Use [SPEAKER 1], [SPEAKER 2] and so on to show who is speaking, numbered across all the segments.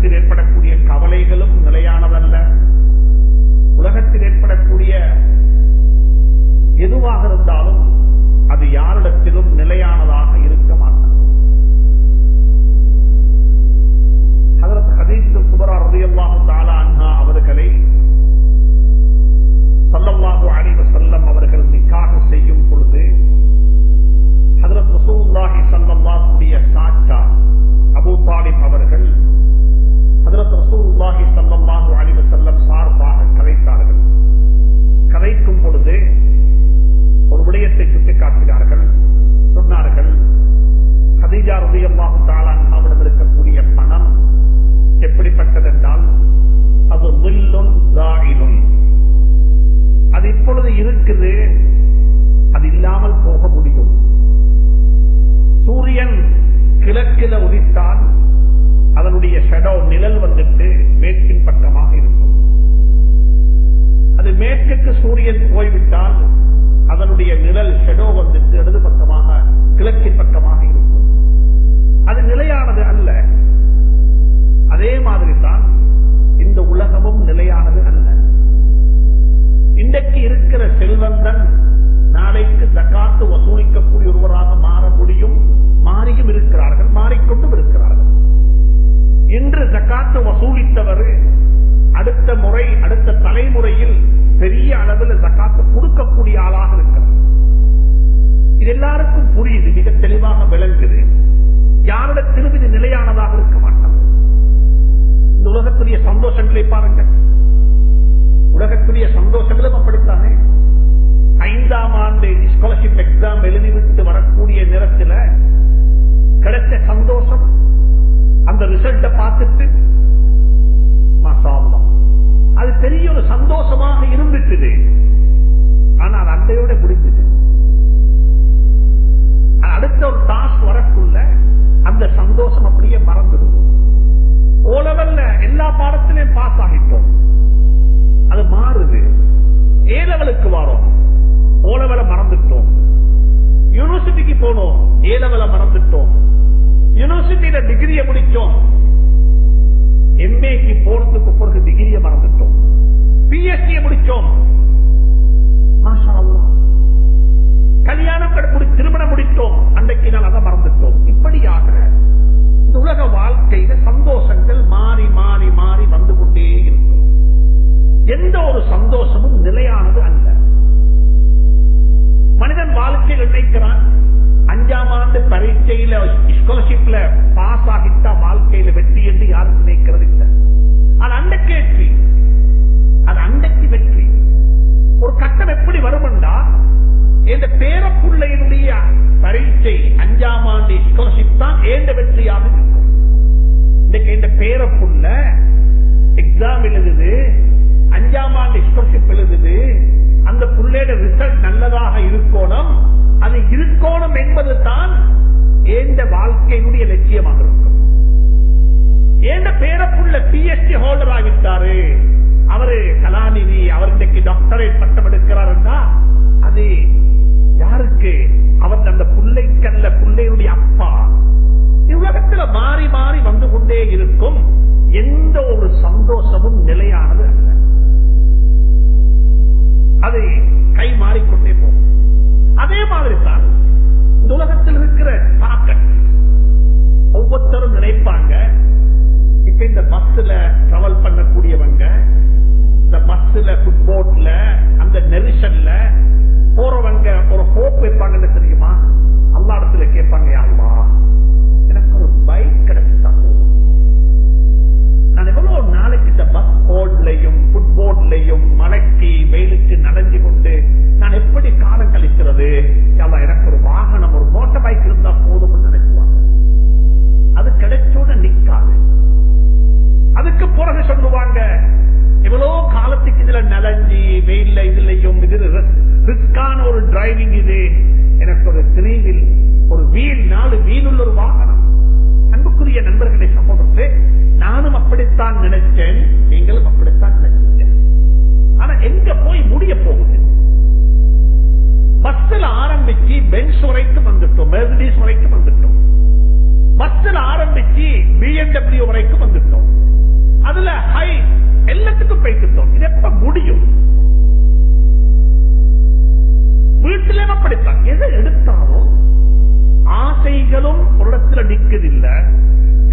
[SPEAKER 1] உலகத்தில் ஏற்படக்கூடிய கவலைகளும் நிலையானதல்ல. உலகத்தில் ஏற்படக்கூடிய எதுவாக இருந்தாலும் அது யாரிடத்திலும் நிலையானதாக இருக்க மாட்டாது. ஹஜ்ரத் ஹதீஜா குப்ரா ரலியல்லாஹு தஆலா அன்ஹா அவர்களை ஸல்லல்லாஹு அலைஹி வஸல்லம் அவர்கள் நிக்காஹ் செய்யும் பொழுது ஹஜ்ரத் ரசூலுல்லாஹி ஸல்லல்லாஹு அலைஹி சாச்சா அபூ தாலிப் அவர்கள் ஹஜ்ரத் ரசூலுல்லாஹி ஸல்லல்லாஹு அலைஹி வஸல்லம் சார்பாக கதைத்தார்கள். கதைக்கும் பொழுது ஒரு விடயத்தை சுட்டிக்காட்டினார்கள். சொன்னார்கள், ஹதீஜா ரலியல்லாஹு தஆலா அன்ஹாவிடம் இருக்கக்கூடிய பணம் எப்படிப்பட்டதென்றால் அது ظில்லுன் ஸாயிலுன், அது இப்பொழுது இருக்குது, அது இல்லாமல் போக முடியும். சூரியன் கிழக்கில உதித்தால் அதனுடைய ஷடோ நிழல் வந்துட்டு மேற்கின் பக்கமாக இருக்கும். அது மேற்குக்கு சூரியன் போய்விட்டால் அதனுடைய நிழல் ஷடோ வந்துட்டு இடது பக்கமாக கிழக்கின் பக்கமாக இருக்கும். அது நிலையானது அல்ல. அதே மாதிரி தான் இந்த உலகமும் நிலையானது அல்ல. இன்றைக்கு இருக்கிற செல்வந்தன் நாளைக்கு ஜகாத்து வசூலிக்கக்கூடிய ஒருவராக மாற முடியும். மாறியும் இருக்கிறார்கள், மாறிக்கொண்டும் இருக்கிறார்கள். இன்று ஜகாத்து வசூலித்தவர் அடுத்த முறை அடுத்த தலைமுறையில் பெரிய அளவில் ஜகாத்து கொடுக்கக்கூடிய ஆளாக இருக்கிறார். இது எல்லாருக்கும் புரியுது, மிக தெளிவாக விளங்குது. யாரிடத்திலும் இது நிலையானதாக இருக்க மாட்டாங்க. இந்த உலகத்துடைய சந்தோஷங்களை பாருங்க. உலகத்துடைய சந்தோஷங்களும் அப்படித்தானே. 5ஆம் ஆண்டு ஸ்காலர்ஷிப் எக்ஸாம் எழுதிவிட்டு வரக்கூடிய நேரத்தில் கிடைச்ச சந்தோஷம், அந்த ரிசல்ட்டை பார்த்துட்டு மாஷா அல்லாஹ் அது பெரிய ஒரு சந்தோஷமாக இருந்துச்சு. ஆனால் அண்டையோட முடிஞ்சுது. அடுத்த ஒரு டாஸ்க் வரக்குள்ள அந்த சந்தோஷம் அப்படியே மறந்துடுவோம். ஓ லெவல்ல எல்லா பாடத்திலையும் பாஸ் ஆகிட்டோம், அது மாறுது. ஏ லெவலுக்கு வரோம், ஓ லெவல மறந்துட்டோம். யூனிவர்சிட்டிக்கு போனோம், ஏ லெவல மறந்துட்டோம். யூனிவர்சிட்டியில டிகிரியை முடிச்சோம், எம்ஏக்கு போறதுக்கு பிறகு டிகிரியை மறந்துட்டோம். பிஎஸ்சியை முடிச்சோம், மாஷா அல்லாஹ். கல்யாணம் திருமணம் முடித்தோம், அன்றைக்கு நாள் அதை மறந்துட்டோம். இப்படியாக இந்த உலக வாழ்க்கையில சந்தோஷங்கள் மாறி மாறி மாறி வந்து கொண்டே இருக்கும். எந்த ஒரு சந்தோஷமும் நிலையானது அல்ல. மனிதன் வாழ்க்கையில் நினைக்கிறான், 5ஆம் ஆண்டு பரீட்சையில ஸ்காலர்ஷிப்ல பாஸ் ஆகிட்டா வாழ்க்கையில வெற்றி என்று யாரும் நினைக்கிறது இல்லை. அது அன்றைக்கு வெற்றி, அது அன்றைக்கு வெற்றி. ஒரு கட்டம் எப்படி வருமென்றா, இந்த பேரப்புள்ளையினுடைய பரீட்சை 5ஆம் ஆண்டு ஸ்காலர்ஷிப் தான் ஏந்த வெற்றியாக இருக்கும். இன்னைக்கு இந்த பேரப்புள்ள எக்ஸாம் எழுதுது, 5ஆம் ஆண்டு ஸ்காலர்ஷிப் எழுதுது. அந்த புள்ளையோட ரிசல்ட் நல்லதாக இருக்கணும், அது இருக்கணும் என்பது தான் ஏந்த வாழ்க்கையினுடைய லட்சியமாக இருக்கும். ஏந்த பேரப்புள்ள பிஎச்டி ஹோல்டர் ஆகிட்டாரு, அவரு கலாநிதி, அவர் இன்னைக்கு டாக்டரேட் பட்டம் எடுக்கிறார் என்றா அது யாருக்கு? அவர் அந்த புள்ளைக்கல்ல, புள்ளையுடைய அப்பா. உலகத்தில் மாறி மாறி வந்து கொண்டே இருக்கும். எந்த ஒரு சந்தோஷமும் நிலையானது அல்ல. அது கை மாறிக்கொண்டே போகும். அதே மாதிரி தான் இந்த உலகத்தில் இருக்கிற தாக்கத் ஒவ்வொருத்தரும் நினைப்பாங்க. இப்ப இந்த பஸ்ல டிராவல் பண்ணக்கூடியவங்க, இந்த பஸ்ல ஃபுட்போர்ட்ல அந்த நெரிசல்ல போறவங்க ஒரு ஹோப் வைப்பாங்கன்னு தெரியுமா? அல்லா இடத்துல கேட்பாங்க, யா அல்லாஹ் எனக்கு ஒரு பைக் கிடைச்சா போதும். நான் எவ்வளவு நாளைக்கு இந்த பஸ் போர்ட்லையும் ஃபுட்போர்ட்லையும் மலைக்கு வெயிலுக்கு நனைஞ்சு கொண்டு நான் எப்படி காலம் கழிக்கிறது? எனக்கு ஒரு வாகனம், ஒரு மோட்டார் பைக் இருந்தா போதும் நினைச்சுவாங்க. அது கிடைச்சோட நிக்காது. அதுக்கு பிறகு சொல்லுவாங்க, எவ்வளவு காலத்துக்கு இதுல நலஞ்சி வெயில்ல இதுலயும் இது ரிஸ்கான ஒரு டிரைவிங், இது எனக்கு ஒரு 3 வீல், ஒரு வீல் 4 வீல் உள்ள ஒரு வாகனம். அன்புக்குரிய நண்பர்களை, சகோதரர்களே, நானும் அப்படித்தான் நினைச்சேன், நீங்களும் அப்படித்தான் நினைச்சீங்க. ஆனா எங்க போய் முடிய போகுது? பஸ்ல ஆரம்பிச்சு பென்ஸ் வரைக்கும் வந்துட்டோம், மெர்சிடிஸ் வரைக்கும் வந்துட்டோம். பஸ்ல ஆரம்பிச்சு BMW வரைக்கும் வந்துட்டோம். அதுல ஹை எல்லாத்துக்கும் போய்கிட்டோம். இது எப்ப முடியும்? வீட்டிலே அப்படித்தான். எதை எடுத்தாலும் ஆசைகளும் ஒரு இடத்துல நிற்கதில்லை,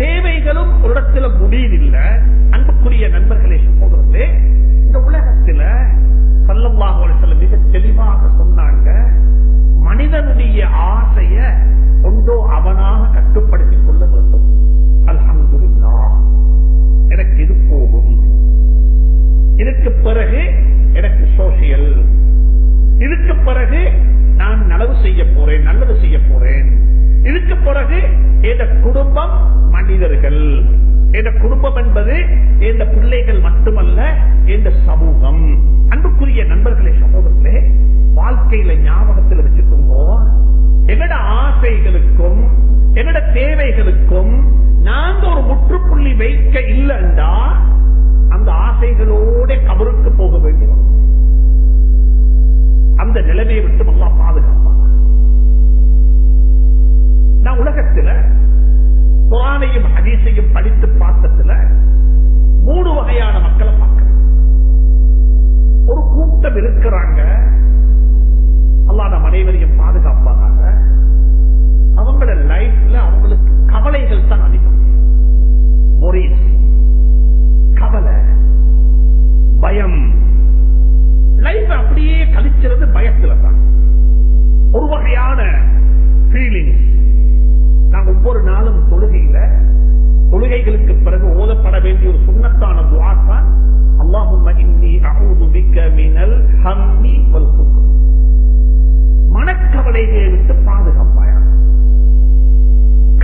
[SPEAKER 1] தேவைகளும் ஒரு இடத்துல முடியதில்லை. அன்புக்குரிய நண்பர்களே, சகோதரர்களே, இந்த உலகத்துல ஸல்லல்லாஹு அலைஹி வஸல்லம் மிக தெளிவாக சொன்னாங்க, மனிதனுடைய ஆசைய ஒன்றோ அவனாக கட்டுப்படுத்திக் கொள்ள வேண்டும். அல்ஹம்துலில்லாஹ், எனக்கு இது போகும், இதுக்கு பிறகு எனக்கு சோசியல், இதுக்கு பிறகு நான் நலவு செய்ய போறேன், நல்லது செய்ய போறேன், இதுக்கு பிறகு இந்த குடும்பம் மனிதர்கள், இந்த குடும்பம் என்பது இந்த பிள்ளைகள் மட்டுமல்ல, இந்த சமூகம். அன்புக்குரிய நண்பர்களே, சகோதரர்களே, வாழ்க்கையில ஞாபகத்தில் வச்சுக்கோங்க, எங்கட ஆசைகளுக்கும் எங்கட தேவைகளுக்கும் நாங்க ஒரு முற்றுப்புள்ளி வைக்க இல்லைண்டா அந்த ஆசைகளோட கபருக்கு போக வேண்டும். அந்த நிலைமையை விட்டு அல்லாஹ் பாதுகாப்பாங்க. நான் உலகத்துல குர்ஆனையும் ஹதீஸையும் படித்து பார்த்ததுல 3 வகையான மக்களை பார்க்கிறேன். ஒரு கூட்டம் இருக்கிறாங்க, அல்லாஹ் நம் அனைவரையும் பாதுகாப்பாங்க. அவங்களோட லைஃப்ல அவங்களுக்கு கவலைகள் தான் அதிகம். கவலை, பயம், லைஃப் அப்படியே கழிக்கிறது பயத்துல தான். ஒரு வகையான ஃபீலிங்ஸ். நாங்க ஒவ்வொரு நாளும் தொழுகைகளுக்கு பிறகு ஓதப்பட வேண்டிய ஒரு சுன்னத்தான துஆ தான், அல்லாஹும்ம இன்னி அஊது பிக்க மினல் ஹம்மி வல் ஹுஸ்ன். மனக்கவலைகளை விட்டு பாதுகாப்பாயா.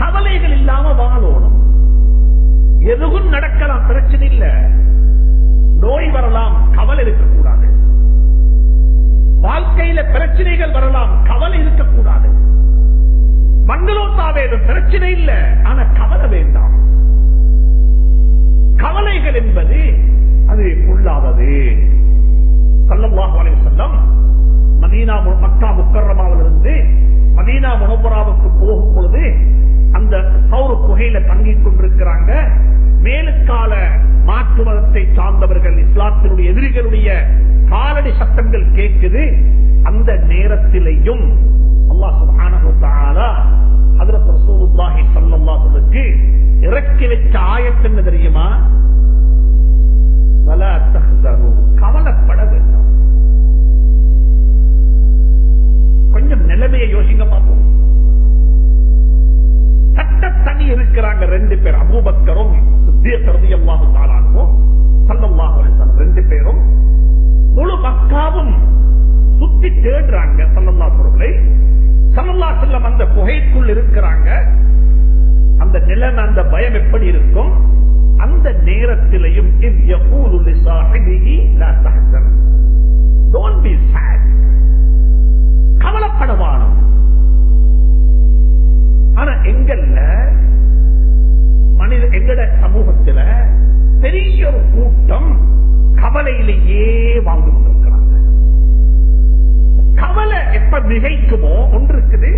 [SPEAKER 1] கவலைகள் இல்லாம வாழணும். எதுவும் நடக்கலாம், பிரச்சனை இல்ல. நோய் வரலாம், கவலை இருக்கக்கூடாது. வாழ்க்கையில பிரச்சனைகள் வரலாம், கவலை இருக்கக்கூடாது. மங்களோத்தாவேதம் பிரச்சனை இல்ல, ஆனா கவலை வேண்டாம். கவலைகள் என்பது அது உள்ளாதது. ஸல்லல்லாஹு அலைஹி வஸல்லம் மதீனா மக்கா முக்கர்ரமாவிலிருந்து மதீனா முனவ்வராவுக்கு போகும் பொழுது அந்த சௌர் குகையில தங்கிக் கொண்டிருக்கிறாங்க. மேலுக்கால மாற்று மதத்தை சார்ந்தவர்கள், இஸ்லாத்தினுடைய எதிரிகளுடைய காலடி சத்தங்கள் கேட்குது. அந்த நேரத்திலேயும் அல்லாஹ் சுப்ஹானஹு வ தஆலா ஹஜ்ரத் ரசூலுல்லாஹி ஸல்லல்லாஹு அலைஹி வஸல்லம் இறக்கி வச்ச ஆயத் என்ன தெரியுமா? வலா தஹ்ஸனு, கவலைப்பட வேண்டாம். கொஞ்சம் நிலைமையை யோசிங்க பார்ப்போம். சட்டத்தனி இருக்கிறாங்க 2 பேர், அபூபக்கரும் சித்தீக் ரலியல்லாஹு தஆலா அன்ஹு ஸல்லல்லாஹு அலைஹி வஸல்லம். 2 பேரும் முழு மக்காவும் சுத்தி தேடுறாங்க ஸல்லல்லாஹு அலைஹி வஸல்லம். அந்த குகைக்குள் இருக்கிறாங்க. அந்த நிலைமை, அந்த பயம் எப்படி இருக்கும்? அந்த நேரத்திலையும் கவலைப்படவானம். ஆனா எங்கட சமூகத்தில் பெரிய ஒரு கூட்டம் கவலையிலேயே வாழ்ந்து கொண்டிருக்கிறாங்க. கவலை எப்ப மிகைக்குமோ ஒன்று இருக்குது,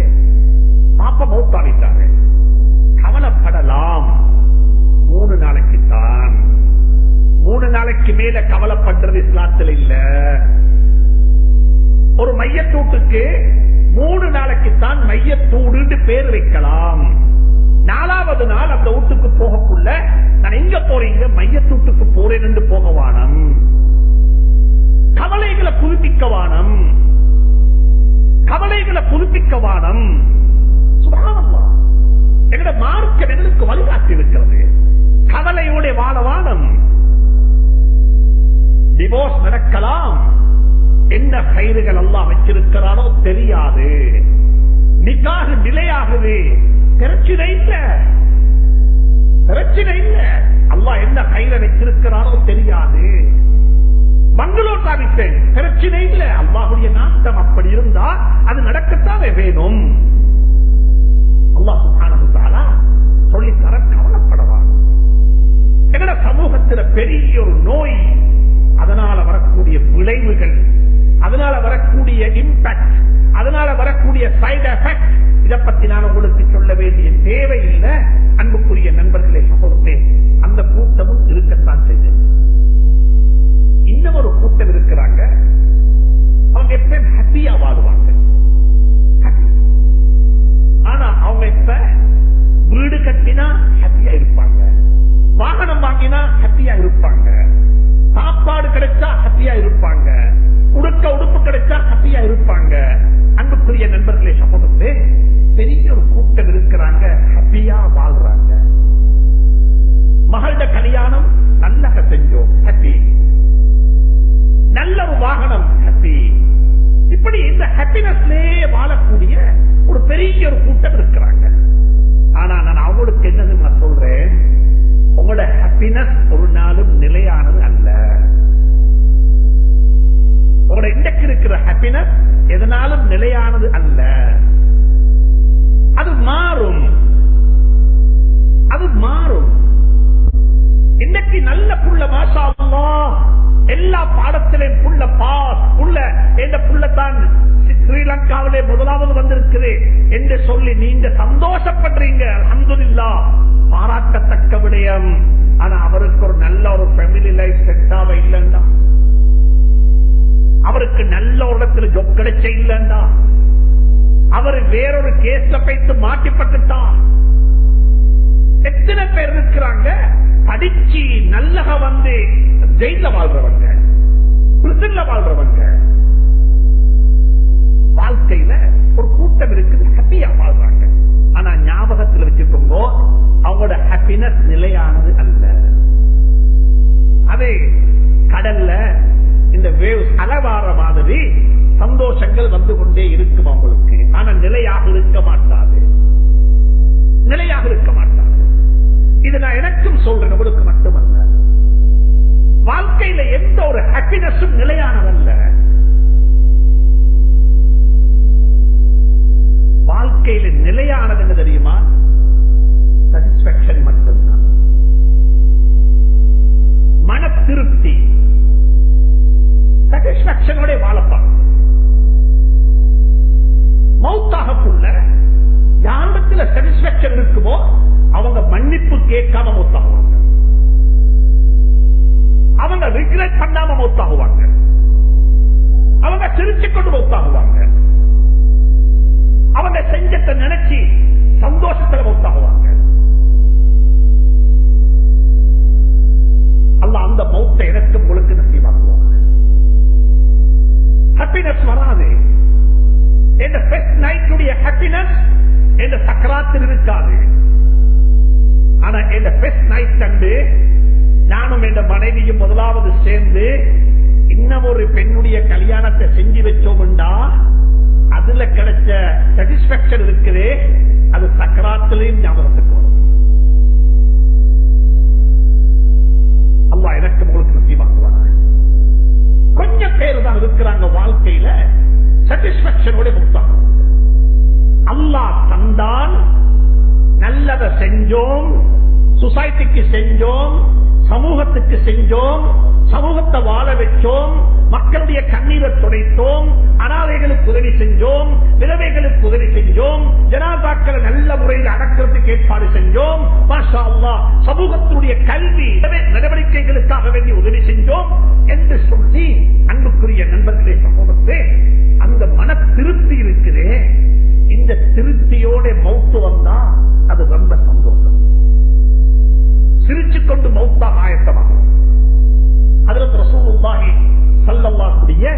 [SPEAKER 1] பாப்பா மௌத்தாவிட்டாங்க, கவலைப்படலாம். 3 நாளைக்குத்தான். 3 நாளைக்கு மேல கவலைப்படுறது இஸ்லாத்தில் இல்ல. ஒரு மையத்தூட்டுக்கு 3 நாளைக்குத்தான் மையத்தூடு பேர் வைக்கலாம். 4வது நாள் அந்த வீட்டுக்கு போகக்குள்ள நான் எங்க போறீங்க, மையத்தூட்டுக்கு போறேன் என்று போகவானம். கவலைகளை புதுப்பிக்கவானம், கவலைகளை புதுப்பிக்கவானம். சுப்ஹானல்லாஹ், எங்கட மார்க்கம் எங்களுக்கு வழிகாட்டி இருக்கிறது. கவலையோட வாழவானம். டிவோர்ஸ் நடக்கலாம், என்ன கயிறுகள் அல்லாஹ் வச்சிருக்கிறானோ தெரியாது. நிக்காஹ் நிலையாகுது, பிரச்சனை இல்ல, பிரச்சனை இல்ல. அல்லாஹ் என்ன கயிறை வச்சிருக்கிறானோ தெரியாது. மங்களோ சாதித்தேன், பிரச்சனை இல்ல. அல்லாஹுடைய நாட்டம் அப்படி இருந்தா அது நடக்கத்தானே வேணும். அல்லாஹ் சுப்ஹானஹு வ தஆலா சொல்லித்தர கவலைப்படவான். எங்கட சமூகத்தில் பெரிய ஒரு நோய், அதனால வரக்கூடிய விளைவுகள், அதனால வரக்கூடிய இம்பாக்ட், அதனால வரக்கூடிய சைடு எஃபெக்ட், இதை பத்தி நான் உங்களுக்கு சொல்ல வேண்டிய தேவையில்லை. அன்புக்குரிய நண்பர்களே, சகோதரர்களே, அந்த கூட்டமும் இருக்கத்தான் ஹாப்பினஸ்லயே வாழக்கூடிய ஒரு பெரிய ஒரு கூட்டம் இருக்கிறாங்க. ஆனா நான் அவங்களுக்கு என்னது நான் சொல்றேன், உங்களோட ஹாப்பினஸ் ஒரு நாளும் நிலையானது அல்ல. உங்களோட இன்றைக்கு இருக்கிற ஹாப்பினஸ் எதனாலும் நிலையானது அல்ல. அது மாறும், அது மாறும். இன்னைக்கு நல்ல புள்ள மாஷா அல்லாஹ், எல்லா பாடத்திலையும் புள்ள பாஸ் புள்ள என்ற புள்ளத்தான் ஸ்ரீலங்காவிலே முதலாவது வந்திருக்குது என்று சொல்லி நீங்க சந்தோஷப்படுறீங்க. அல்ஹம்துலில்லாஹ், பாராட்டத்தக்க விடயம். ஆனா அவருக்கு ஒரு நல்ல ஒரு ஃபேமிலி லைஃப் செட் ஆக இல்லைண்டா, அவருக்கு நல்ல ஒரு இடத்துல ஜொப் கிடைச்ச இல்லைண்டா, அவர் வேறொரு கேஸ்ல போய்த்து மாட்டிப்பட்டுட்டா. எத்தனை பேர் இருக்கிறாங்க படிச்சு நல்லக வந்து ஜெயில வாழ்றவங்க, பிரிசன்ல வாழ்றவங்க. வாழ்க்கையில ஒரு கூட்டம் இருக்குது, ஹாப்பியா வாழ்றாங்க. ஆனா ஞாபகத்தில் வச்சுக்கோங்க, அவங்களோட ஹாப்பினஸ் நிலையானது அல்ல. அதே கடல்ல இந்த வேவ்ஸ் அலவார மாதிரி சந்தோஷங்கள் வந்து கொண்டே இருக்கும் அவங்களுக்கு. ஆனா நிலையாக இருக்க மாட்டாது, நிலையாக இருக்க மாட்டாது. இது நான் எனக்கும் சொல்றேன், உங்களுக்கு மட்டுமல்ல. வாழ்க்கையில எந்த ஒரு ஹாப்பினஸும் நிலையானதல்ல. வாழ்க்கையில நிலையானது என்ன தெரியுமா? சாட்டிஸ்பாக்சன் மட்டும்தான், மன திருப்தி. சாட்டிஸ்பாக்சனோட வாழப்பாங்க. மௌத்தாகக்குள்ள யாரிடத்துல சாட்டிஸ்பாக்சன் இருக்குமோ அவங்க மன்னிப்பு கேட்காம மௌத்தாகுவாங்க, அவங்க ரிக்ரெட் பண்ணாம மௌத்தாகுவாங்க, அவங்க சிரிச்சு கொண்டு மௌத்தாகுவாங்க, அவங்க செஞ்சத்தை நினைச்சு சந்தோஷத்துல மௌத்தாகுவாங்க. அல்லாஹ் அந்த மௌத்தை எனக்கு உங்களுக்கு நசீபாக்குவாங்க. ஹாப்பினஸ் வராது. இந்த ஃபர்ஸ்ட் நைட்டுடைய ஹாப்பினஸ் இந்த சக்கராத்தில் இருக்காது. ஆனா இந்த ஃபர்ஸ்ட் நைட் கண்டு நானும் என் மனைவியும் முதலாவது சேர்ந்து இன்னும் ஒரு பெண்ணுடைய கல்யாணத்தை செஞ்சு வச்சோம்டா அதுல கிடைச்ச சாட்டிஸ்பாக்சன் இருக்குது, அது சக்கராத்திலையும் ஞாபகத்துக்கு வரும். அல்லாஹ் எனக்கு உங்களுக்கு நசீபாக்குவாங்க. கொஞ்சம் பேர் தான் இருக்கிறாங்க வாழ்க்கையில சாட்டிஸ்பாக்சனோட முக்தாங்க. அல்லாஹ் தந்தான், நல்லதை செஞ்சோம், சொசைட்டிக்கு செஞ்சோம், சமூகத்துக்கு செஞ்சோம், சமூகத்தை வாழ வச்சோம், மக்களுடைய கண்ணீரை துடைத்தோம், அனாதைகளுக்கு உதவி செஞ்சோம், விதவைகளுக்கு உதவி செஞ்சோம், ஜனாதாக்களை நல்ல முறையில் அடக்கிறதுக்கு ஏற்பாடு செஞ்சோம். மாஷா அல்லாஹ், சமூகத்தினுடைய கல்வி நடவடிக்கைகளுக்காக வேண்டி உதவி செஞ்சோம் என்று சொல்லி அன்புக்குரிய நண்பர்களே, சமூகத்தே, அந்த மன திருப்தி இருக்குதே, இந்த திருப்தியோட மௌத்து வந்தா அது ரொம்ப சந்தோஷம். சிரிச்சு கொண்டு மௌத்தா ஆயத்தமாகும். ஹஜ்ரத் ரசூலுல்லாஹி ஸல்லல்லாஹு அலைஹி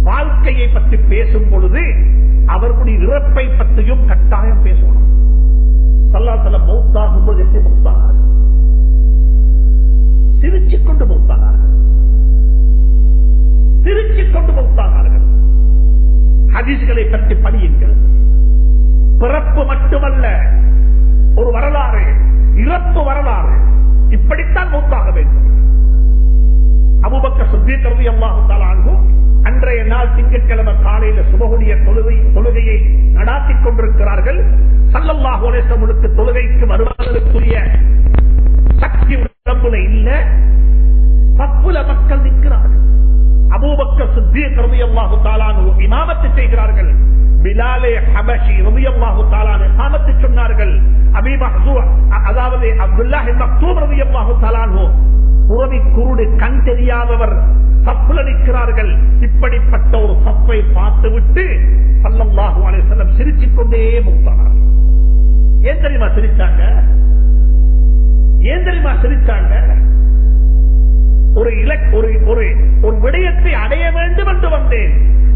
[SPEAKER 1] வாழ்க்கையை பற்றி பேசும் பொழுது அவர்களுடைய இறப்பை பற்றியும் கட்டாயம் பேசணும். ஸல்லல்லாஹு அலைஹி வஸல்லம் மௌத்தாகும் போது எப்படி மௌத்தானார்கள்? சிரிச்சு கொண்டு மௌத்தானார்கள், சிரிச்சு கொண்டு மௌத்தானார்கள். ஹதீஸ்களை பற்றி படியுங்கள். பிறப்பு மட்டுமல்ல, ஒரு வரலாறு, இறப்பு வரலாறு. இப்படித்தான் மௌத்தாக வேண்டும். அபூபக்கர் சித்தீக் ரலியல்லாஹு தஆலா அன்ஹு அன்றைய நாள் திங்கட்கிழமை காலையில சுபஹுடைய தொழுகையை நடாத்திக் கொண்டிருக்கிறார்கள். ஸல்லல்லாஹு அலைஹி வஸல்லம் தொழுகைக்கு வருவதற்குரிய சக்தி உடம்புல இல்ல, சப்புல மக்கள் நிற்கிறார்கள். அபூபக்கர் சித்தீக் ரலியல்லாஹு தஆலா அன்ஹு இமாமத்து செய்கிறார்கள். பிலாலே ஹபஷி ரலியல்லாஹு தஆலா அன்ஹு இமாமத்து சொன்னார்கள். அபீ மஹ்சூர், அதாவது அப்துல்லாஹ் மக்தூம் ரலியல்லாஹு தஆலா அன்ஹு புறவி குருடு, கண் தெரியாதவர் சப்புல நிற்கிறார்கள். இப்படிப்பட்ட ஒரு சப்பை பார்த்துவிட்டு ஸல்லல்லாஹு அலைஹி வஸல்லம் சிரிச்சுக் கொண்டே மௌத்தானார். ஏன் தெரியுமா சிரிச்சாங்க? ஏன் தெரியுமா சிரிச்சாங்க? ஒரு விடயத்தை அடைய வேண்டும் என்று வந்தேன்,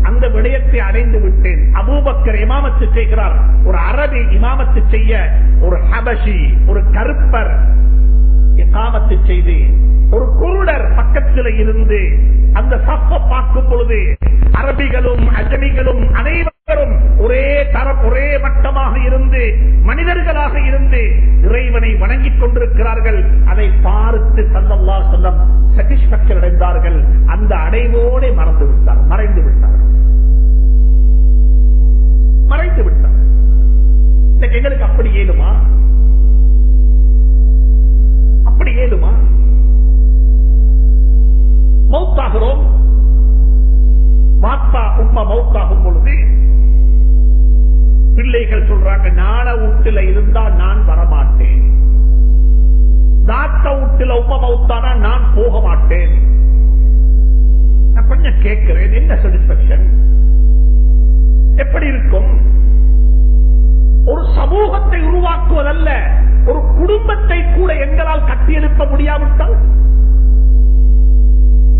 [SPEAKER 1] அந்த விடயத்தை அடைந்து விட்டேன். அபூபக்கர் இமாமத்து செய்கிறார். ஒரு அரபி இமாமத்து செய்ய ஒரு ஹபஷி, ஒரு கருப்பர் இமாமத்து செய்து, ஒரு குருடர் பக்கத்தில் இருந்து அந்த சப்பை பார்க்கும் பொழுது அரபிகளும் அஜமிகளும் அனைவரும் ஒரே ஒரே மட்டமாக இருந்து மனிதர்களாக இருந்து இறைவனை வணங்கிக் கொண்டிருக்கிறார்கள். அதை பார்த்து ஸல்லல்லாஹு அலைஹி வஸல்லம் சாட்டிஸ்ஃபேக்ஷன் அடைந்தார்கள். அந்த அடைவோடு மறைந்து விட்டார்கள். எங்களுக்கு அப்படி ஏழுமா? மௌத்தாகிறோம். மாத்தா உம்மா மௌத்தாகும் பொழுது பிள்ளைகள் சொல்றாங்க, நான வீட்டுல இருந்தா நான் வரமாட்டேன், தாத்தா வீட்டுல உம்மா மௌத்தானா நான் போக மாட்டேன். நான் கொஞ்சம் கேட்கிறேன், என்ன சாட்டிஸ்பேக்ஷன் எப்படி இருக்கும்? ஒரு சமூகத்தை உருவாக்குவதல்ல, ஒரு குடும்பத்தை கூட எங்களால் கட்டியெழுப்ப முடியாவிட்டால்,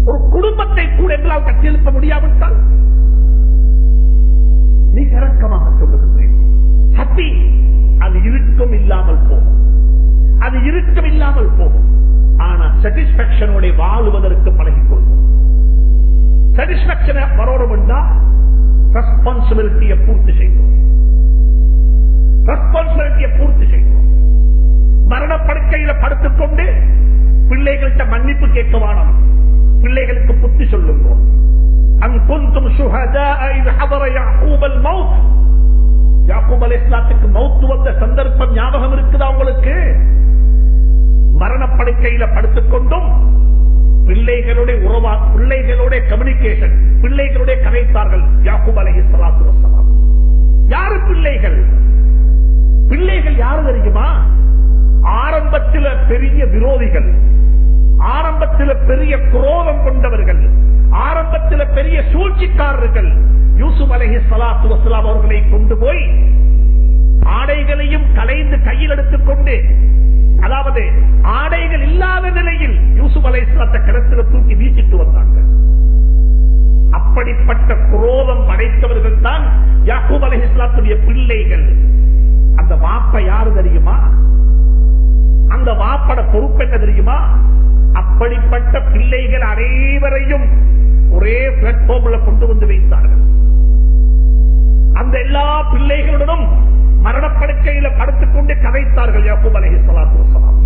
[SPEAKER 1] ஒரு குடும்பத்தை கூட எங்களால் கட்டியெழுப்ப முடியாவிட்டால், மிக இறக்கமாக சொல்லுகின்றேன், ஹப்பி அது இருக்கும் இல்லாமல் போகும், அது இருக்கும் இல்லாமல் போகும். ஆனா சாட்டிஸ்பேக்ஷனோட வாழுவதற்கு பழகிக் கொள்வோம். சாட்டிஸ்பேக்ஷன் வரணும் என்றால் ரெஸ்பான்சிபிலிட்டியை பூர்த்தி செய்வோம். மரணப்படுக்கையில படுத்துக்கொண்டு பிள்ளைகள்கிட்ட மன்னிப்பு கேட்க வேணும், பிள்ளைகளுக்கு புத்தி சொல்லுங்க. அன்குந்தும் ஷுஹதாஅ இذ ஹதர யாக்கூப் அல்-மௌத், யாக்கூப் அலைஹிஸ்ஸலாத்துக்கு மௌத் வந்த சந்தர்ப்பம் ஞாபகம் இருக்குதா உங்களுக்கு? மரணப்படுக்கையில படுத்துக்கொண்டும் பிள்ளைகளுடைய உறவா, பிள்ளைகளுடைய கம்யூனிகேஷன், பிள்ளைகளுடைய கதைத்தார்கள் யாக்கூப் அலைஹிஸ்ஸலாத்து வஸ்ஸலாம். யாரு பிள்ளைகள்? பிள்ளைகள் யாரு தெரியுமா? ஆரம்பத்தில் பெரிய விரோதிகள், ஆரம்பத்தில் பெரிய குரோதம் கொண்டவர்கள், ஆரம்பத்தில் பெரிய சூழ்ச்சிக்காரர்கள். யூசுப் அலைஹிஸ்ஸலாத்து வஸ்ஸலாம் அவர்களை கொண்டு போய் ஆடைகளையும் கலைந்து கையில் எடுத்துக்கொண்டு, அதாவது ஆடைகள் இல்லாத நிலையில் யூசுப் அலைஹிஸ்ஸலாத்தை கிணத்துல தூக்கி வீசிட்டு வந்தாங்க. அப்படிப்பட்ட குரோதம் படைத்தவர்கள் தான் யாக்கூப் அலைஹிஸ்ஸலாத்துடைய பிள்ளைகள். அந்த வாப்ப யாரு தெரியுமா? அந்த வாப்பட பொறுப்பு என்ன தெரியுமா? அப்படிப்பட்ட பிள்ளைகள் அனைவரையும் ஒரே பிளாட்ஃபார்ம்ல கொண்டு வந்து வைத்தார்கள். அந்த எல்லா பிள்ளைகளுடனும் மரணப்படுக்கையில படுத்துக்கொண்டு கதைத்தார்கள் யாக்கூப் அலைஹிஸ்ஸலாத்து வஸ்ஸலாம்.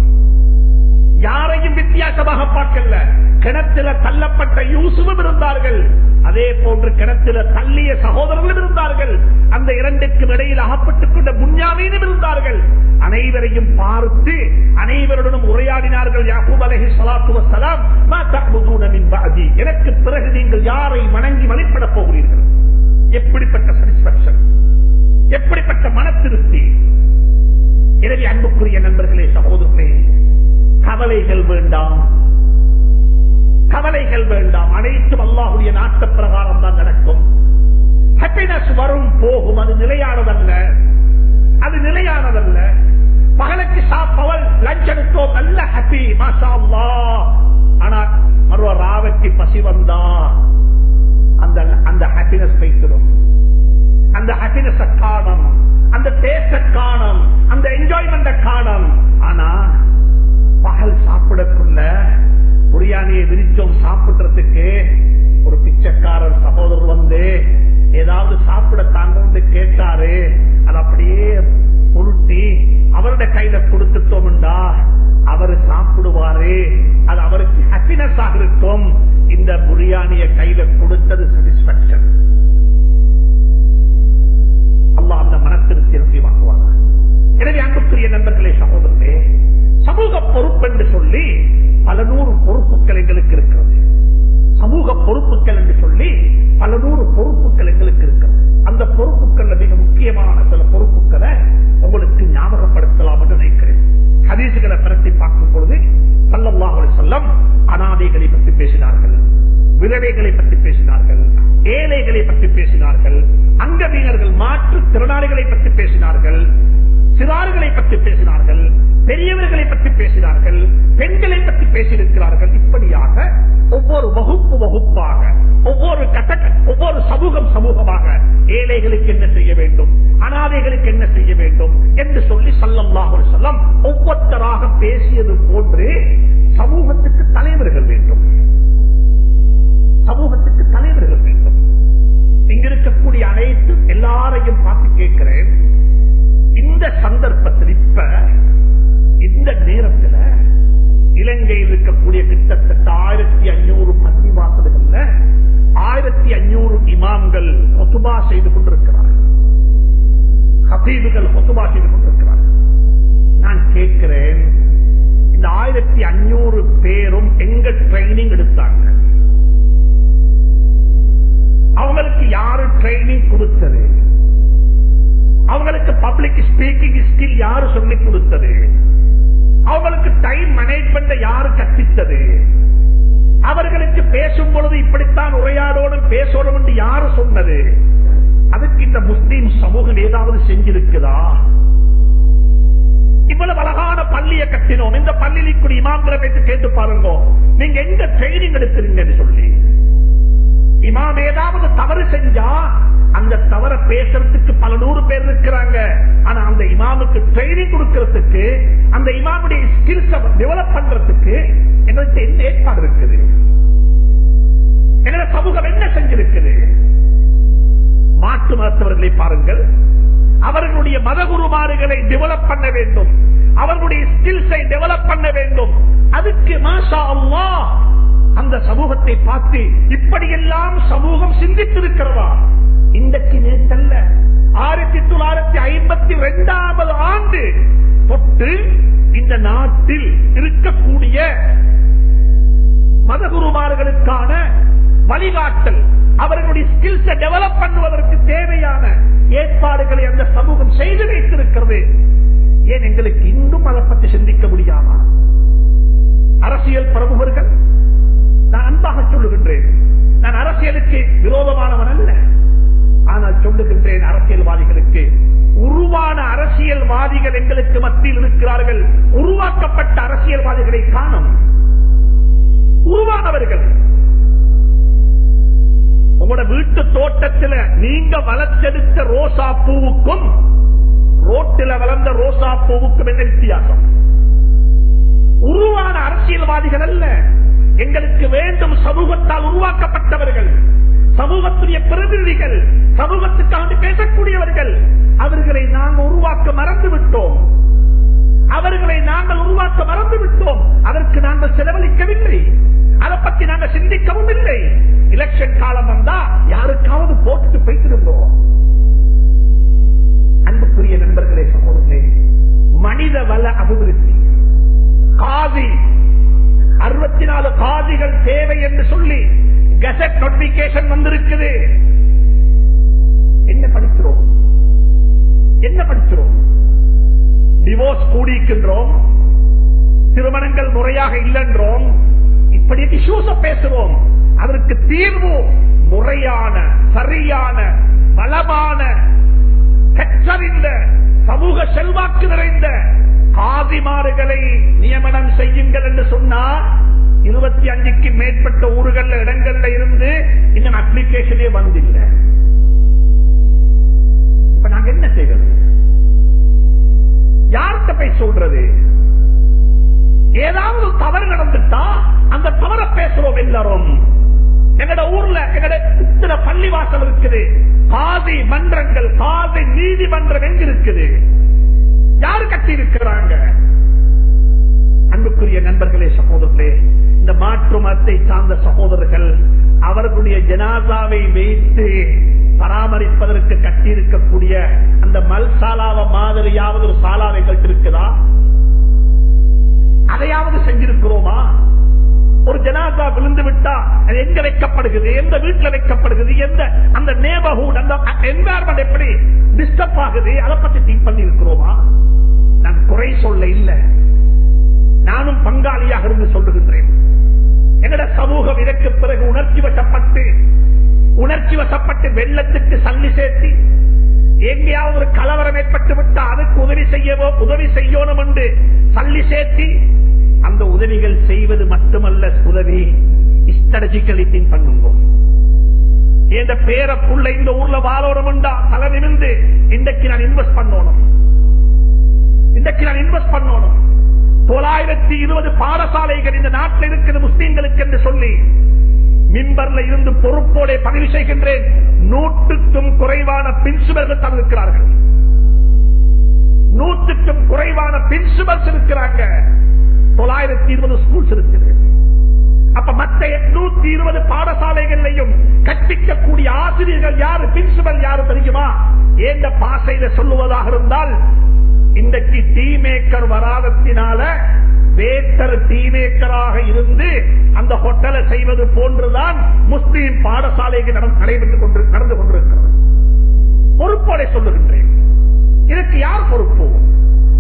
[SPEAKER 1] யாரையும் வித்தியாசமாக பார்க்கல. கிணத்தில தள்ளப்பட்ட யூசுஃபும் இருந்தார்கள், அதே போன்று கிணத்தில தள்ளிய சகோதரர்களும் இருந்தார்கள், அந்த இரண்டுக்கும் இடையில் அகப்பட்டுக் கொண்ட புன்யாமீனும் இருந்தார்கள். அனைவரையும் பார்த்து அனைவருடனும் உரையாடினார்கள் யாக்கூப் அலைஹிஸ்ஸலாத்து வஸ்ஸலாம். மா தஅபுதூன மின் பஅதி, எனக்கு பிறகு நீங்கள் யாரை வணங்கி வழிபட போகிறீர்கள்? எப்படிப்பட்ட சாட்டிஸ்பேக்ஷன், எப்படிப்பட்ட மன திருப்தி! எனவே அன்புக்குரிய நண்பர்களே, சகோதரர்களே, கவலைகள் வேண்டாம், கவலைகள் வேண்டாம். அனைத்தும் அல்லாஹ்வுடைய நாட்ட பிரகாரம் தான் நடக்கும். ஹாப்பினஸ் வரும் போகும், அது நிலையானதல்ல, அது நிலையானதல்ல. பகலுக்கு சாப்பவள் லஞ்ச் எடுத்தோம், நல்ல ஹாப்பி, மாஷா அல்லாஹ். ஆனா மறுவ ராவைக்கு பசி வந்தா அந்த ஹாப்பினஸ் போய்த்திடும், அந்த ஹாப்பினஸ் காணும், அந்த டேஸ்ட் காணும், அந்த என்ஜாய்மெண்ட் காணும். ஆனா பகல் சாப்பிடக்குள்ள பிரியாணியை விரிச்சோம் சாப்பிடுறதுக்கு ஒரு பிச்சைக்காரர் சகோதரர் வந்து ஏதாவது சாப்பிட தாங்க கேட்டாரு, அது அப்படியே பொருட்டி அவருடைய கையில கொடுத்துட்டோம்டா அவரு சாப்பிடுவாரு, அது அவருக்கு ஹாப்பினஸ் ஆக இருக்கும். இந்த பிரியாணியை கையில கொடுத்தது சாட்டிஸ்பேக்ஷன். அல்லாஹ் அந்த மனத்திற்கு நசீபாக்குவார். எனவே அன்புக்குரிய நண்பர்களே, சகோதரர்களே, சமூக பொறுப்பு என்று சொல்லி பல நூறு பொறுப்புகள் எங்களுக்கு இருக்கிறது. சமூக பொறுப்புகள் என்று சொல்லி பல நூறு பொறுப்புகள் எங்களுக்கு இருக்கிறது. அந்த பொறுப்புகள் மிக முக்கியமான சில பொறுப்புகளை உங்களுக்கு ஞாபகப்படுத்தலாம் என்று நினைக்கிறேன். ஹதீசுகளை பரத்தி பார்க்கும் பொழுது ஸல்லல்லாஹு அலைஹி வஸல்லம் அனாதைகளை பற்றி பேசினார்கள், விதவைகளை பற்றி பேசினார்கள், ஏழைகளை பற்றி பேசினார்கள், அங்கவீனர்கள் மாற்றுத் திறனாளிகளை பற்றி பேசினார்கள், சிறார்களை பற்றி பேசினார்கள், பெரியவர்களை பற்றி பேசினார்கள், பெண்களை பற்றி பேசியிருக்கிறார்கள். இப்படியாக ஒவ்வொரு வகுப்பு வகுப்பாக, ஒவ்வொரு சமூகம் சமூகமாக ஏழைகளுக்கு என்ன செய்ய வேண்டும், அனாதைகளுக்கு என்ன செய்ய வேண்டும் என்று சொல்லி ஸல்லல்லாஹு அலைஹி வஸல்லம் ஒவ்வொருத்தராக பேசியது போன்று சமூகத்துக்கு தலைவர்கள் வேண்டும், சமூகத்துக்கு தலைவர்கள் வேண்டும். இங்க இருக்கக்கூடிய அனைத்து எல்லாரையும் பார்த்து கேட்கிறேன், இந்த சந்தர்ப்பத்தில் இப்ப இந்த நேரத்தில் இலங்கையில் இருக்கக்கூடிய கிட்டத்தட்ட 1500 பள்ளிவாசல்கள்ல 1500 இமாம்கள் ஹுதுபா செய்து கொண்டிருக்கிறார்கள், ஹபீபுகள் ஹுதுபா செய்து கொண்டிருக்கிறார்கள். நான் கேட்கிறேன், இந்த 1500 பேரும் எங்க ட்ரைனிங் எடுத்தாங்க? அவங்களுக்கு யாரு ட்ரைனிங் கொடுத்தது? அவங்களுக்கு பப்ளிக் ஸ்பீக்கிங் ஸ்கில் யாரு சொல்லிக் கொடுத்தது? அவங்களுக்கு டைம் மேனேஜ்மெண்ட் யாரு கற்பித்தது? அவர்களுக்கு பேசும் பொழுது இப்படித்தான் உரையாடோடு பேசணும் என்று யாரு சொன்னது? அதுக்கு இந்த முஸ்லீம் சமூகம் ஏதாவது செஞ்சிருக்குதா? இவ்வளவு அழகான பள்ளியை கட்டினோம், இந்த பள்ளியில் இமாம்களை பேசி கேட்டு பாருங்க, நீங்க எங்க ட்ரைனிங் எடுத்துறீங்கன்னு சொல்லி. இமாம் ஏதாவது தவறு செஞ்சா அந்த தவற பேசுறதுக்கு பல 100 பேர் இருக்கிறாங்க. ஆனா அந்த இமாமுக்கு ட்ரைனிங் கொடுக்கிறதுக்கு, அந்த இமாமுடைய ஸ்கில்ஸ் டெவலப் பண்றதுக்கு எங்களுக்கு என்ன ஏற்பாடு இருக்குது? எங்களோட சமூகம் என்ன செஞ்சிருக்குது? மாற்று மதத்தவர்களை பாருங்கள், அவர்களுடைய மதகுருமார்களை டெவலப் பண்ண வேண்டும், அவர்களுடைய ஸ்கில்ஸை டெவலப் பண்ண வேண்டும். அதுக்கு மாஷா அல்லாஹ் அந்த சமூகத்தை பார்த்து இப்படியெல்லாம் சமூகம் சிந்தித்திருக்கிறதா? இன்றைக்கு நேற்றல்ல, 1952 ஆண்டு தொட்டு இந்த நாட்டில் இருக்கக்கூடிய மதகுருமார்களுக்கான வழிகாட்டல், அவர்களுடைய ஸ்கில்ஸை டெவலப் பண்ணுவதற்கு தேவையான ஏற்பாடுகளை அந்த சமூகம் செய்து வைத்திருக்கிறது. ஏன் எங்களுக்கு இன்னும் அதை பற்றி சிந்திக்க முடியாமா? அரசியல் பிரமுகர்கள், நான் அன்பாக சொல்லுகின்றேன், நான் அரசியலுக்கு விரோதமானவன் அல்ல, ஆனால் சொல்லுகின்றேன், அரசியல்வாதிகளுக்கு உருவான அரசியல்வாதிகள் எங்களுக்கு மத்தியில் இருக்கிறார்கள், உருவாக்கப்பட்ட அரசியல்வாதிகளை காணும். உருவானவர்கள் உங்களோட வீட்டு தோட்டத்தில் நீங்க வளர்த்தெடுத்த ரோசா பூவுக்கும் ரோட்டில் வளர்ந்த ரோசா பூவுக்கும் என்ன வித்தியாசம்? உருவான அரசியல்வாதிகள் அல்ல, எங்களுக்கு வேண்டும் சமூகத்தால் உருவாக்கப்பட்டவர்கள், சமூகத்துடைய பிரதிநிதிகள், சமூகத்துக்காக பேசக்கூடியவர்கள். அவர்களை நாங்கள் உருவாக்க மறந்து விட்டோம், அவர்களை நாங்கள் உருவாக்க மறந்து விட்டோம். அதற்கு நாங்கள் செலவழிக்கவில்லை, அதை பற்றி நாங்கள் சிந்திக்கவும் இல்லை. எலெக்ஷன் காலம் வந்தா யாருக்காவது போட்டுட்டு போய்த்திருந்தோம். அன்புக்குரிய நண்பர்களே, சகோதரர்களே, மனித வள அபிவிருத்தி, காதி 64 காதிகள் தேவை என்று சொல்லி கெசட் நோட்டிபிகேஷன் வந்திருக்குது. என்ன படிக்கிறோம்? என்ன படிக்கிறோம்? டிவோர்ஸ் கூடிக்கின்றோம், திருமணங்கள் முறையாக இல்லைன்றோம், இப்படி இஷ்யூஸ் பேசுவோம். அதற்கு தீர்வு முறையான, சரியான, பலமான, கற்றறிந்த, சமூக செல்வாக்கு நிறைந்த காதிமார்களை நியமனம் செய்யுங்கள் என்று சொன்னால் 25க்கு மேற்பட்ட ஊர்கள் இடங்கள்ல இருந்து இன்னும் அப்ளிகேஷனே வந்தில்லை. இப்ப நாங்க என்ன செய்வது? யார்கிட்ட போய் சொல்றது? ஏதாவது தவறு நடந்துட்டா அந்த தவற பேசுறோம் எல்லாரும். எங்கட ஊர்ல எங்கட இத்தனை பள்ளிவாசல் இருக்குது, காதி மன்றங்கள், காதி நீதிமன்றம் எங்க இருக்குது? யாரு கட்டி இருக்கிறாங்க? அன்புக்குரிய நண்பர்களே, சகோதரர்களே, இந்த மாற்று மதத்தை சார்ந்த சகோதரர்கள் அவர்களுடைய ஜனாசாவை வைத்து பராமரிப்பதற்கு கட்டியிருக்கக்கூடிய அந்த மல்சாலாவ மாதிரியாவது ஒரு சாலாவை கட்டிருக்கிறதா? அதையாவது செஞ்சிருக்கிறோமா? ஒரு ஜனாசா விழுந்து விட்டா அது எங்க வைக்கப்படுகிறது, எந்த வீட்டில் வைக்கப்படுகிறது, எந்த அந்த நேபர்ஹுட், அந்த என்வாயர்மெண்ட் எப்படி டிஸ்டர்ப் ஆகுது, அதை பத்தி திங்க் பண்ணி இருக்கிறோமா? நான் குறை சொல்ல இல்ல, நானும் பங்காளியாக இருந்து சொல்லுகின்றேன். எங்கட சமூகம் இதற்கு பிறகு உணர்ச்சி வசப்பட்டு வெள்ளத்துக்கு சல்லி சேர்த்தி எங்கேயாவது ஒரு கலவரம் ஏற்பட்டு விட்டா அதுக்கு உதவி செய்யணும் என்று சல்லி சேர்த்தி அந்த உதவிகள் செய்வது மட்டுமல்ல, உதவி ஸ்ட்ராட்டஜிக்கலி திங்க் பண்ணுங்க. இந்த பேர புள்ள இந்த ஊர்ல வாழணும் தலை நிமிர்ந்து இன்றைக்கு நான் இன்வெஸ்ட் பண்ணணும், 920 பாடசாலைகள் இந்த நாட்டில் இருக்கிற முஸ்லீம்களுக்கு என்று சொல்லி மிம்பர்ல இருந்து பொறுப்போட பதிவு செய்கின்றேன், 100க்கும் குறைவான பிரின்சிபல்கள் தான் இருக்கிறார்கள். 100க்கும் குறைவான பிரின்சிபல்ஸ் இருக்கிறாங்க. 920 ஸ்கூல்ஸ் இருக்கிறது. அப்ப மற்ற 820 பாடசாலைகளையும் கற்பிக்கக்கூடிய ஆசிரியர்கள் யாரு, பிரின்சிபல் யாரு தெரியுமா? ஏந்த பாசையில சொல்லுவதாக இருந்தால், இன்றைக்கு டீ மேக்கர் வராதத்தினால வேட்டர் டீ மேக்கராக இருந்து அந்த ஹோட்டலை செய்வது போன்றுதான் முஸ்லீம் பாடசாலைகள் நடந்து கொண்டிருக்கிறது. பொறுப்போட சொல்லுகின்றேன். இதற்கு யார் பொறுப்பு?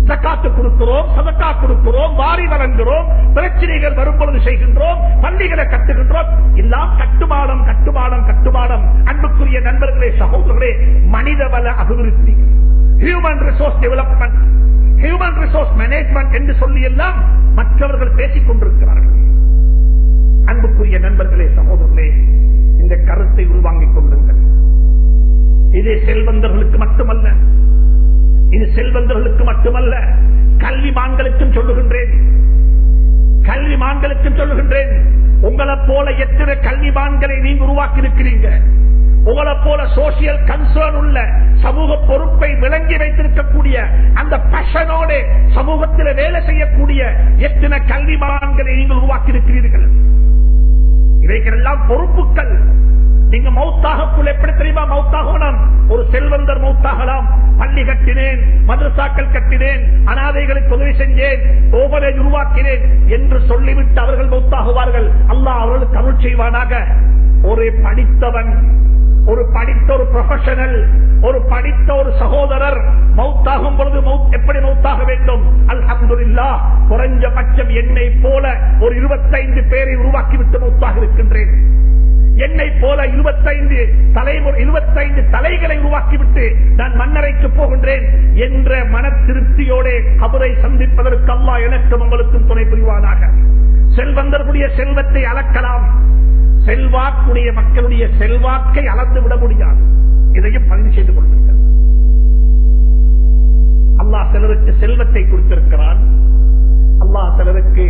[SPEAKER 1] ஜக்காத்து கொடுக்கிறோம், சதக்கா கொடுக்கிறோம், வாரி வழங்குகிறோம், பிரச்சனைகள் வரும்பொழுது செய்கின்றோம், பள்ளிகளை கட்டுகின்றோம். எல்லாம் கட்டுமானம் கட்டுமானம் கட்டுமானம். அன்புக்குரிய நண்பர்களே, சகோதரர்களே, மனிதவள அபிவிருத்தி, human resource development, human resource management என்று சொல்லி எல்லாம் மற்றவர்கள் பேசிக் கொண்டிருக்கிறார்கள். அன்புக்குரிய நண்பர்களே, சகோதரர்களே, இந்த கருத்தை உள்வாங்கிக் கொள்ளுங்கள். இது செல்வந்தர்களுக்கு மட்டுமல்ல, இது செல்வந்தர்களுக்கு மட்டுமல்ல, கல்விமான்களுக்கும் சொல்லுகின்றேன், கல்விமான்களுக்கும் சொல்லுகின்றேன். உங்களை போல எத்தனை கல்விமான்களை நீங்க உருவாக்கி இருக்கிறீங்க? உங்களை போல சோசியல் கன்சர்ன் உள்ள, சமூக பொறுப்பை விளங்கி வைத்திருக்கக்கூடிய, அந்த பேஷனோட சமூகத்தில் வேலை செய்யக்கூடிய எத்தனை கல்விமான்களை நீங்கள் உருவாக்கி இருக்கிறீர்கள்? இவைகளெல்லாம் பொறுப்புகள். நீங்க மௌத்தாகக்குள் எப்படி தெரியுமா மௌத்தாகணும்? ஒரு செல்வந்தர் மௌத்தாகலாம், பள்ளி கட்டினேன், மதரசாக்கள் கட்டினேன், அனாதைகளுக்கு உதவி செஞ்சேன், ஓவரை உருவாக்கினேன் என்று சொல்லிவிட்டு அவர்கள் மௌத்தாகுவார்கள். அல்லாஹ் அவர்களுக்கு அருள் செய்வானாக. ஒரு படித்தவன், ஒரு படித்த ஒரு ப்ரொஃபஷனல், ஒரு படித்த ஒரு சகோதரர் மௌத்தாகும் பொழுது எப்படி மௌத்தாக வேண்டும்? அல்ஹம்துலில்லாஹ், குறைஞ்சபட்சம் என்னை போல ஒரு 25 பேரை உருவாக்கிவிட்டு மௌத்தாக இருக்கின்றேன். என்னை போல 25 தலைகளை உருவாக்கிவிட்டு நான் மன்னரைக்கு போகின்றேன் என்ற மன திருப்தியோட கபரை சந்திப்பதற்கு அல்லாஹ் எனக்கும் உங்களுக்கும் துணை புரிவானாக. செல்வந்தர்களுடைய செல்வத்தை அளக்கலாம், செல்வாக்குடைய மக்களுடைய செல்வாக்கை அளந்து விட முடியாது. இதையும் பதிவு செய்து கொள்ளுங்கள். அல்லாஹ் சிலருக்கு செல்வத்தை கொடுத்திருக்கிறான், அல்லாஹ் சிலருக்கு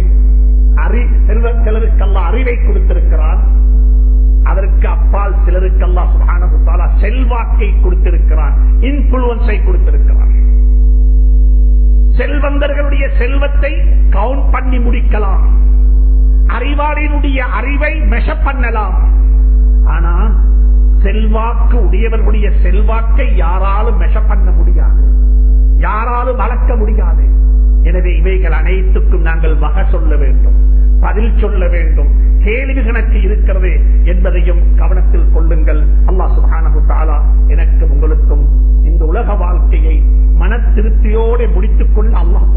[SPEAKER 1] அல்லாஹ் அறிவை கொடுத்திருக்கிறான், அதற்கு அப்பால் சிலருக்கு அல்லாஹ் சுப்ஹானஹு வ தஆலா செல்வாக்கை கொடுத்திருக்கிறான், இன்ஃப்ளூயன்ஸை கொடுத்திருக்கிறான். செல்வந்தர்களுடைய செல்வத்தை கவுண்ட் பண்ணி முடிக்கலாம், அறிவாளினுடைய அறிவை மெஷர் பண்ணலாம். ஆனா செல்வாக்கு உடையவர்களுடைய செல்வாக்கை யாராலும் மெஷர் பண்ண முடியாது, யாராலும் அளக்க முடியாது. எனவே இவைகள் அனைத்துக்கும் நாங்கள் வகை சொல்ல வேண்டும், பதில் சொல்ல வேண்டும். கேள்வி கணக்கு இருக்கிறது என்பதையும் கவனத்தில் கொள்ளுங்கள். அல்லாஹ் சுப்ஹானஹு வ தஆலா எனக்கும் உங்களுக்கும் இந்த உலக வாழ்க்கையை மன திருப்தியோடு முடித்துக் கொள்ள அல்லாஹ்